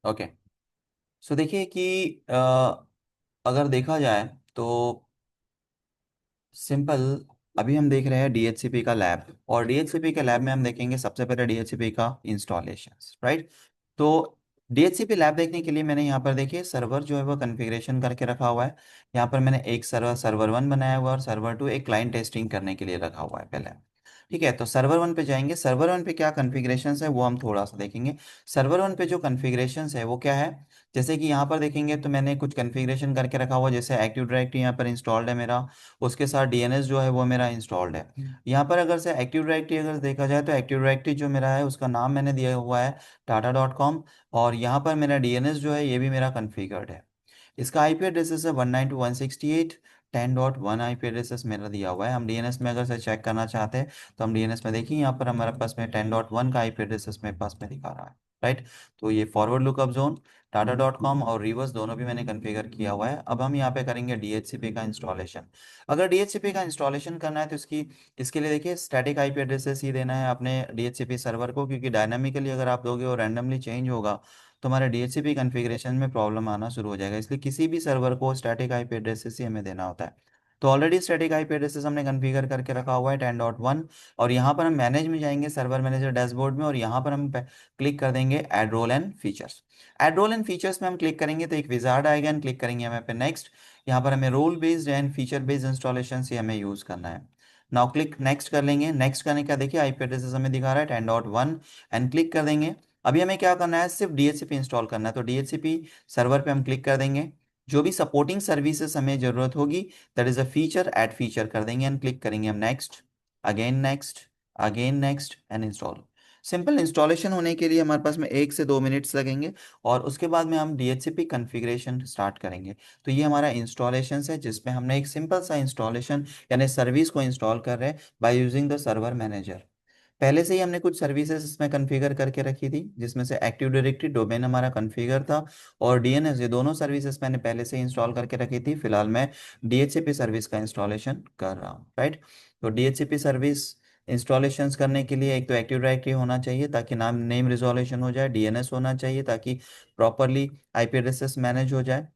Okay. सो देखिए कि अगर देखा जाए तो सिंपल, अभी हम देख रहे हैं डीएचसीपी का लैब, और डीएचसीपी के लैब में हम देखेंगे सबसे पहले डीएचसीपी का इंस्टॉलेशन, राइट। तो डीएचसीपी लैब देखने के लिए मैंने यहाँ पर देखिए सर्वर जो है वो कॉन्फ़िगरेशन करके रखा हुआ है। यहाँ पर मैंने एक सर्वर वन बनाया हुआ है और सर्वर टू एक क्लाइंट टेस्टिंग करने के लिए रखा हुआ है पहले। ठीक है, तो सर्वर वन पे जाएंगे। सर्वर वन पे क्या कॉन्फ़िगरेशंस है वो हम थोड़ा सा देखेंगे। सर्वर वन पे जो कॉन्फ़िगरेशंस है वो क्या है, जैसे कि यहाँ पर देखेंगे तो मैंने कुछ कॉन्फ़िगरेशन करके रखा हुआ है, जैसे एक्टिव डायरेक्टरी यहाँ पर इंस्टॉल्ड है मेरा, उसके साथ डीएनएस जो है वो मेरा इंस्टॉल्ड है। यहाँ पर अगर से एक्टिव डायरेक्टरी अगर देखा जाए तो एक्टिव डायरेक्टरी जो मेरा है उसका नाम मैंने दिया हुआ है टाटा.com, और यहाँ पर मेरा डीएनएस जो है ये भी मेरा कॉन्फ़िगर्ड है। इसका आईपी एड्रेसेस है 192.168.10.1 आईपी एड्रेसेस मेरा दिया हुआ है। हम डीएनएस में अगर से चेक करना चाहते हैं तो हम डीएनएस में देखिए यहाँ पर हमारे पास में 10.1 का आईपी एड्रेसेस मेरे पास में दिखा रहा है, राइट। तो ये फॉरवर्ड लुकअप जोन टाटा.com और रिवर्स दोनों भी मैंने कॉन्फ़िगर किया हुआ है। अब हम यहाँ पे करेंगे डीएचसीपी का इंस्टॉलेशन। अगर डीएचसीपी का इंस्टॉलेशन करना है तो इसके लिए देखिए स्टैटिक आईपी एड्रेसेस ही देना है अपने डीएचसीपी सर्वर को, क्योंकि डायनामिकली अगर आप दोगे और रैंडमली चेंज होगा तो हमारे डीएचसीपी कॉन्फ़िगरेशन में प्रॉब्लम आना शुरू हो जाएगा। इसलिए किसी भी सर्वर को स्टैटिक आईपी एड्रेसेस ही हमें देना होता है। तो ऑलरेडी स्टैटिक आईपी एड्रेसेस हमने कॉन्फ़िगर करके रखा हुआ है 10.1, और यहाँ पर हम मैनेज में जाएंगे सर्वर मैनेजर डैशबोर्ड में, और यहाँ पर हम क्लिक कर देंगे add role and features. Add role and features में हम क्लिक करेंगे तो एक विजार्ड आएगा, एंड क्लिक करेंगे हमें पे नेक्स्ट। यहाँ पर हमें role based and feature based installation से हमें यूज़ करना है। नाउ क्लिक नेक्स्ट कर लेंगे। नेक्स्ट करने का देखिए आईपी एड्रेसेस हमें दिखा रहा है 10.1, एंड क्लिक कर देंगे। अभी हमें क्या करना है, सिर्फ डीएचसीपी इंस्टॉल करना है, तो डीएचसीपी सर्वर पे हम क्लिक कर देंगे। जो भी सपोर्टिंग सर्विसेज हमें जरूरत होगी, that is a feature, add feature कर देंगे, एंड क्लिक करेंगे हम next, next, again next and install. Simple installation होने के लिए हमारे पास में 1 से 2 मिनट्स लगेंगे, और उसके बाद में हम डीएचसीपी कॉन्फ़िगरेशन स्टार्ट करेंगे। तो ये हमारा इंस्टॉलेशन है जिसमें हमने एक सिंपल सा इंस्टॉलेशन यानी सर्विस को इंस्टॉल कर रहे हैं by using the server manager. पहले से ही हमने कुछ सर्विसेज इसमें कॉन्फ़िगर करके रखी थी, जिसमें से एक्टिव डायरेक्टरी डोमेन हमारा कॉन्फ़िगर था, और डीएनएस, ये दोनों सर्विसेज मैंने पहले से ही इंस्टॉल करके रखी थी। फिलहाल मैं डीएचसीपी सर्विस का इंस्टॉलेशन कर रहा हूँ, राइट। तो डीएचसीपी सर्विस इंस्टॉलेशंस करने के लिए एक तो एक्टिव डायरेक्टरी होना चाहिए ताकि नाम नेम रिजोल्यूशन हो जाए, डीएनएस होना चाहिए ताकि प्रॉपरली आईपी एड्रेसेस मैनेज हो जाए,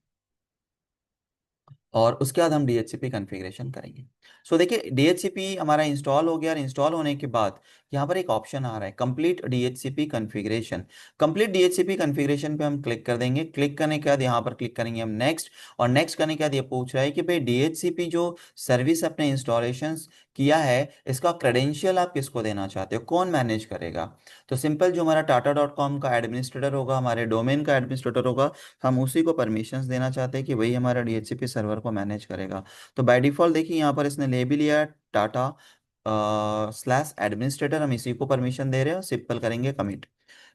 और उसके बाद हम डीएचसीपी कॉन्फ़िगरेशन करेंगे। सो देखिए डीएचसीपी हमारा इंस्टॉल हो गया, और इंस्टॉल होने के बाद यहाँ पर एक ऑप्शन आ रहा है complete DHCP configuration. Complete DHCP configuration पे हम क्लिक कर देंगे। क्लिक करने के बाद यहाँ पर क्लिक करेंगे हम नेक्स्ट, और नेक्स्ट करने के बाद ये पूछ रहा है कि भाई डीएचसीपी जो सर्विस अपने इंस्टॉलेशन किया है इसका क्रेडेंशियल आप किसको देना चाहते हो, कौन मैनेज करेगा। तो सिंपल, जो हमारा टाटा.com का एडमिनिस्ट्रेटर होगा, हमारे डोमेन का एडमिनिस्ट्रेटर होगा, हम उसी को परमिशंस देना चाहते हैं कि वही हमारा डीएचसीपी सर्वर को मैनेज करेगा। तो बाय डिफॉल्ट देखिए यहाँ पर इसने ले भी लिया टाटा स्लैश एडमिनिस्ट्रेटर, हम इसी को परमिशन दे रहे हैं, सिंपल करेंगे कमिट।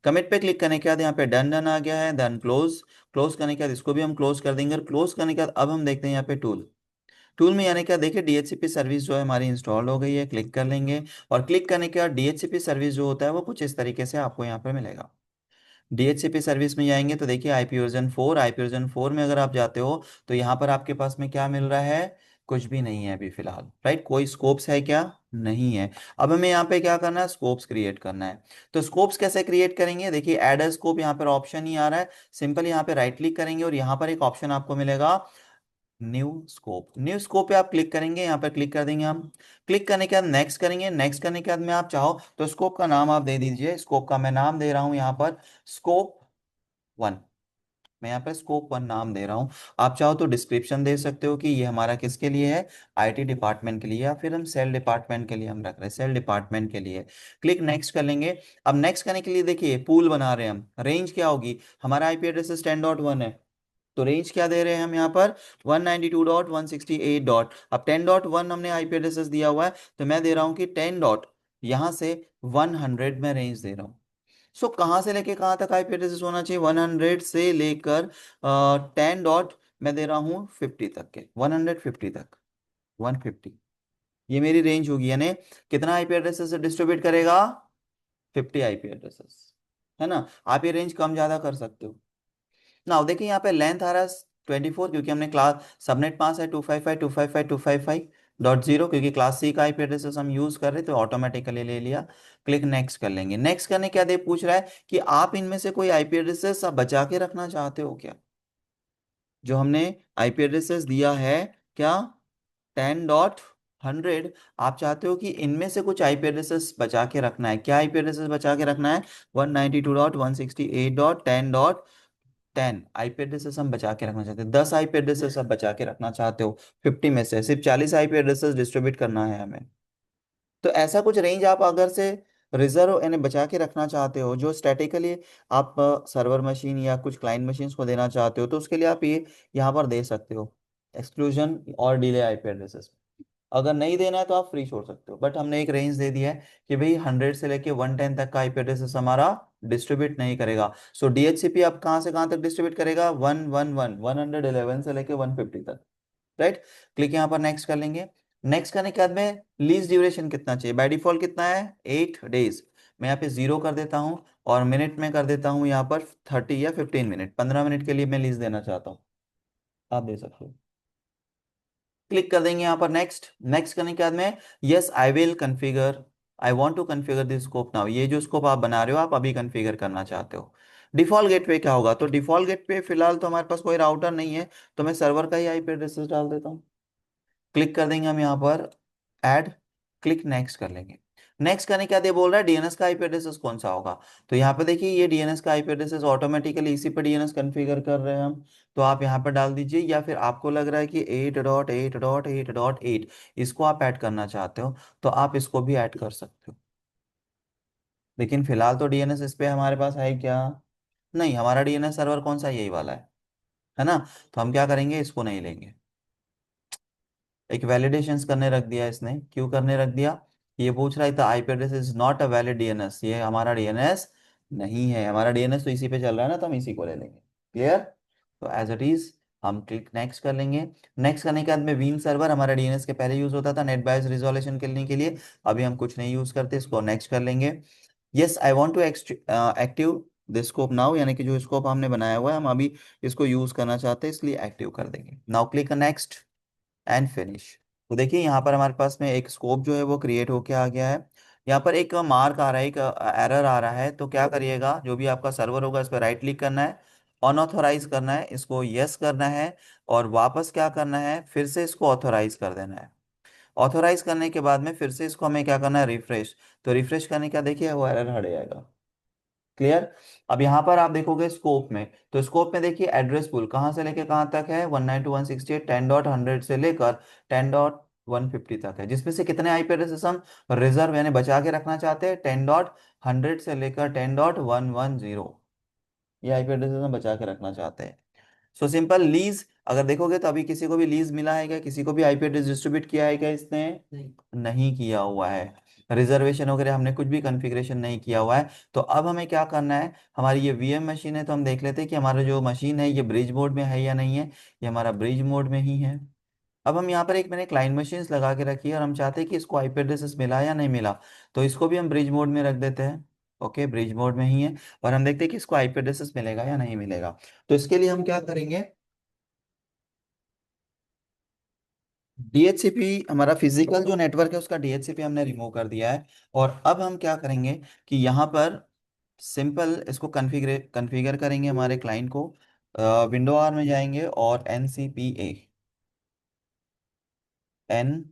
कमिट पे क्लिक करने के बाद यहाँ पे डन डन आ गया है, देन क्लोज। क्लोज करने के बाद इसको भी हम क्लोज कर देंगे, और क्लोज करने के बाद अब हम देखते हैं यहाँ पे टूल। टूल में यानी क्या, देखिए डीएचसीपी सर्विस जो है हमारी इंस्टॉल हो गई है, क्लिक कर लेंगे। और क्लिक करने के बाद डीएचसीपी सर्विस जो होता है वो कुछ इस तरीके से आपको यहाँ पर मिलेगा। डीएचसीपी सर्विस में जाएंगे तो देखिए आईपी वर्जन 4 में अगर आप जाते हो तो यहाँ पर आपके पास में क्या मिल रहा है, कुछ भी नहीं है अभी फिलहाल, राइट। कोई स्कोप्स है क्या, नहीं है। अब हमें यहाँ पे क्या करना है, स्कोप्स क्रिएट करना है। तो स्कोप्स कैसे क्रिएट करेंगे, देखिए एड अ स्कोप यहाँ पर ऑप्शन ही आ रहा है। सिंपल यहाँ पे राइट क्लिक करेंगे और यहाँ पर एक ऑप्शन आपको मिलेगा न्यू स्कोप। न्यू स्कोप पे आप क्लिक करेंगे, यहाँ पर क्लिक कर देंगे हम। क्लिक करने के बाद नेक्स्ट करेंगे। नेक्स्ट करने के बाद में आप चाहो तो स्कोप का नाम आप दे दीजिए। स्कोप का मैं नाम दे रहा हूँ यहाँ पर स्कोप 1। मैं यहाँ पर स्कोप 1 नाम दे रहा हूँ। आप चाहो तो डिस्क्रिप्शन दे सकते हो कि ये हमारा किसके लिए है, आईटी डिपार्टमेंट के लिए, या फिर हम सेल डिपार्टमेंट के लिए हम रख रहे हैं, सेल डिपार्टमेंट के लिए। क्लिक नेक्स्ट कर लेंगे। अब नेक्स्ट करने के लिए देखिए पूल बना रहे हैं हम, रेंज क्या होगी, हमारा आईपी एड्रेस 10.1 है, तो रेंज क्या दे रहे हैं हम यहाँ पर 192.168 डॉट। अब 10.1 हमने आईपी एड्रेस दिया हुआ है, तो मैं दे रहा हूँ कि 10 डॉट यहाँ से 100 में रेंज दे रहा हूँ। सो कहाँ से लेके कहाँ तक आईपी एड्रेस होना चाहिए, 100 से लेकर 10 डॉट मैं दे रहा हूँ 50 तक के, 150 तक, 150, ये मेरी रेंज होगी। यानी कितना आईपी एड्रेस से डिस्ट्रीब्यूट करेगा, 50 आईपी एड्रेसेस, है ना। आप ये रेंज कम ज्यादा कर सकते हो। ना देखिए यहाँ पे लेंथ आ रहा है 24, क्योंकि हमने क्लास सबनेट पास है 255 255 255, .0, क्योंकि क्लास सी का आईपी एड्रेसेस हम यूज कर रहे तो ऑटोमेटिकली ले लिया। क्लिक नेक्स्ट कर लेंगे। नेक्स्ट करने क्या दे पूछ रहा है कि आप इनमें से कोई आईपी एड्रेसेस बचा के रखना चाहते हो क्या, जो हमने आईपी एड्रेसेस दिया है क्या, 10.100, आप चाहते हो कि इनमें से कुछ आईपी एड्रेसेस बचा के रखना है। क्या आईपी एड्रेसेस बचा के रखना है, 192.168.10.10 आईपी एड्रेसेस हम बचा के रखना चाहते हैं। 10 आईपी एड्रेसेस आप बचा के रखना चाहते हो 50 में से, सिर्फ 40 आईपी एड्रेसेस डिस्ट्रीब्यूट करना है हमें। तो ऐसा कुछ रेंज आप अगर से रिजर्व यानी बचा के रखना चाहते हो, जो स्टैटिकली आप सर्वर मशीन या कुछ क्लाइंट मशीन्स को देना चाहते हो, तो उसके लिए आप ये यहाँ पर दे सकते हो एक्सक्लूजन और डिले आईपी एड्रेसेस। अगर नहीं देना है तो आप फ्री छोड़ सकते हो, बट हमने एक रेंज दे दिया है कि भाई 100 से लेके 110 तक का आईपी एड्रेसेस हमारा डिस्ट्रीब्यूट नहीं करेगा। सो डीएचसीपी अब कहाँ से कहाँ तक डिस्ट्रीब्यूट करेगा, 111 से लेके 150 तक, राइट। क्लिक यहाँ पर नेक्स्ट कर लेंगे। नेक्स्ट करने के बाद में लीज ड्यूरेशन कितना चाहिए, बाय डिफॉल्ट कितना है, 8 डेज। मैं यहाँ पे 0 कर देता हूँ और मिनट में कर देता हूँ यहाँ पर 30 या 15 मिनट, 15 मिनट के लिए मैं लीज देना चाहता हूँ, आप दे सकते हो। क्लिक कर देंगे यहाँ पर नेक्स्ट। नेक्स्ट करने के बाद में yes I will configure, I want to configure this scope now, ये जो स्कोप आप बना रहे हो आप अभी कन्फिगर करना चाहते हो। डिफॉल्ट गेटवे क्या होगा, तो डिफॉल्ट गेटवे फिलहाल तो हमारे पास कोई राउटर नहीं है, तो मैं सर्वर का ही आईपी एड्रेस डाल देता हूँ। क्लिक कर देंगे हम यहाँ पर ऐड, क्लिक नेक्स्ट कर लेंगे। नेक्स्ट करने के बाद ये बोल रहा है डीएनएस का आईपी एड्रेस कौन सा होगा, तो यहाँ पे देखिए ये डीएनएस का आईपी एड्रेस ऑटोमेटिकली इसी पे डीएनएस कॉन्फ़िगर कर रहे हैं हम, तो आप यहाँ पर डाल दीजिए। या फिर आपको लग रहा है कि 8.8.8.8 इसको आप ऐड करना चाहते हो, तो आप इसको भी ऐड कर सकते हो। लेकिन फिलहाल तो डीएनएस इस पे हमारे पास है क्या, नहीं, हमारा डीएनएस सर्वर कौन सा है? यही वाला है ना। तो हम क्या करेंगे, इसको नहीं लेंगे। एक वैलिडेशंस करने रख दिया इसने, क्यों करने रख दिया, ये पूछ रहा था IP address is not a valid DNS, ये हमारा डीएनएस नहीं है, हमारा डीएनएस तो इसी पे चल रहा है ना, तो हम इसी को ले लेंगे। क्लियर, तो एज इट इज हम क्लिक नेक्स्ट कर लेंगे। नेक्स्ट करने के बाद में विन सर्वर हमारा डीएनएस के पहले यूज होता था नेट बायस रिजोल्यूशन करने के लिए, अभी हम कुछ नहीं यूज करते, इसको नेक्स्ट कर लेंगे। Yes I want to active this scope now, यानी कि जो स्कोप हमने बनाया हुआ है हम अभी इसको यूज करना चाहते हैं, इसलिए एक्टिव कर देंगे। Now click next and finish. तो देखिए यहाँ पर हमारे पास में एक स्कोप जो है वो क्रिएट होके आ गया है। यहाँ पर एक मार्क आ रहा है, एक एरर आ रहा है, तो क्या करिएगा, जो भी आपका सर्वर होगा इस पर राइट क्लिक करना है, अनऑथोराइज करना है, इसको यस करना है, और वापस क्या करना है, फिर से इसको ऑथोराइज कर देना है। ऑथोराइज करने के बाद में फिर से इसको हमें क्या करना है, रिफ्रेश। तो रिफ्रेश करने का देखिए वो एरर हट जाएगा। क्लियर। अब यहाँ पर आप देखोगे स्कोप में, तो स्कोप में देखिए एड्रेस पूल कहाँ से लेके कहाँ तक है, 192.168 10.100 से लेकर 10.150 तक है, जिसमें से कितने आईपी एड्रेसेस हम रिजर्व यानी बचा के रखना चाहते हैं, 10.100 से लेकर 10.110, ये आईपी एड्रेसेस हम बचा के रखना चाहते हैं। सो सिंपल लीज अगर देखोगे तो अभी किसी को भी लीज मिला है क्या, किसी को भी आईपी एड्रेस डिस्ट्रीब्यूट किया है क्या इसने, नहीं किया हुआ है। रिजर्वेशन वगैरह हमने कुछ भी कॉन्फ़िगरेशन नहीं किया हुआ है। तो अब हमें क्या करना है, हमारी ये वीएम मशीन है, तो हम देख लेते हैं कि हमारा जो मशीन है ये ब्रिज मोड में है या नहीं है। ये हमारा ब्रिज मोड में ही है। अब हम यहाँ पर एक मैंने क्लाइंट मशीन्स लगा के रखी है और हम चाहते हैं कि इसको आईपी एड्रेसेस मिला या नहीं मिला, तो इसको भी हम ब्रिज मोड में रख देते हैं। ओके, ब्रिज मोड में ही है, और हम देखते हैं कि इसको आईपी एड्रेसेस मिलेगा या नहीं मिलेगा। तो इसके लिए हम क्या करेंगे, डीएचसीपी हमारा फिजिकल जो नेटवर्क है उसका डीएचसीपी हमने रिमूव कर दिया है। और अब हम क्या करेंगे कि यहाँ पर सिंपल इसको कॉन्फ़िगर कॉन्फ़िगर करेंगे हमारे क्लाइंट को। विंडो आर में जाएंगे और N C P N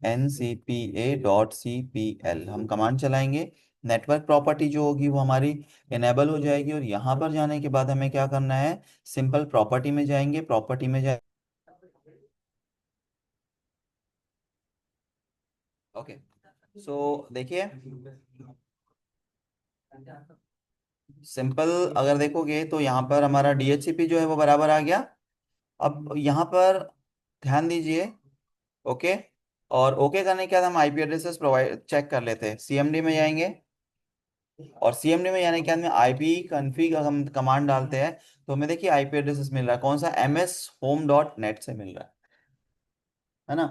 ncpa.cpl हम कमांड चलाएंगे। नेटवर्क प्रॉपर्टी जो होगी वो हमारी इनेबल हो जाएगी, और यहाँ पर जाने के बाद हमें क्या करना है, सिंपल प्रॉपर्टी में जाएंगे, प्रॉपर्टी में जाए। ओके, सो देखिए सिंपल अगर देखोगे तो यहाँ पर हमारा डीएचसीपी जो है वो बराबर आ गया। अब यहाँ पर ध्यान दीजिए। ओके, और ओके करने के बाद हम आईपी एड्रेसेस प्रोवाइड चेक कर लेते हैं, सीएमडी में जाएंगे, और सीएमडी में यानी कि में आईपी कन्फिग हम कमांड डालते हैं, तो हमें देखिए आईपी एड्रेसेस मिल रहा है, कौन सा, mshome.net से मिल रहा है ना।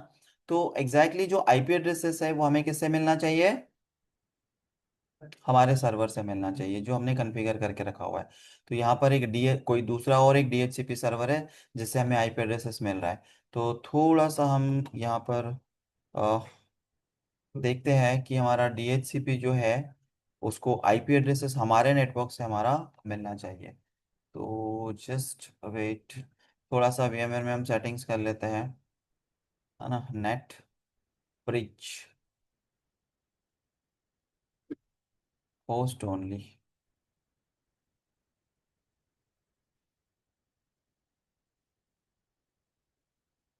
तो एग्जैक्टली जो आईपी एड्रेसेस है वो हमें किससे मिलना चाहिए, हमारे सर्वर से मिलना चाहिए जो हमने कॉन्फ़िगर करके रखा हुआ है। तो यहाँ पर एक डी कोई दूसरा और एक डीएचसीपी सर्वर है जिससे हमें आईपी एड्रेसेस मिल रहा है। तो थोड़ा सा हम यहाँ पर देखते हैं कि हमारा डीएचसीपी जो है उसको आईपी एड्रेसेस हमारे नेटवर्क से हमारा मिलना चाहिए। तो जस्ट वेट, थोड़ा सा वीएमआर में हम सेटिंग्स कर लेते हैं, है ना। Net bridge host only.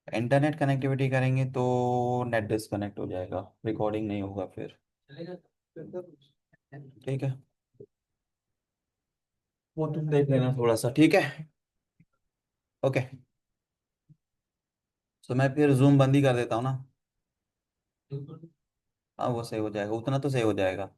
Internet connectivity करेंगे तो नेट डिस्कनेक्ट हो जाएगा, रिकॉर्डिंग नहीं होगा फिर। ठीक है, वो तुम देख लेना थोड़ा सा, ठीक है। ओके, तो मैं फिर जूम बंद ही कर देता हूँ ना। हाँ वो सही हो जाएगा, उतना तो सही हो जाएगा।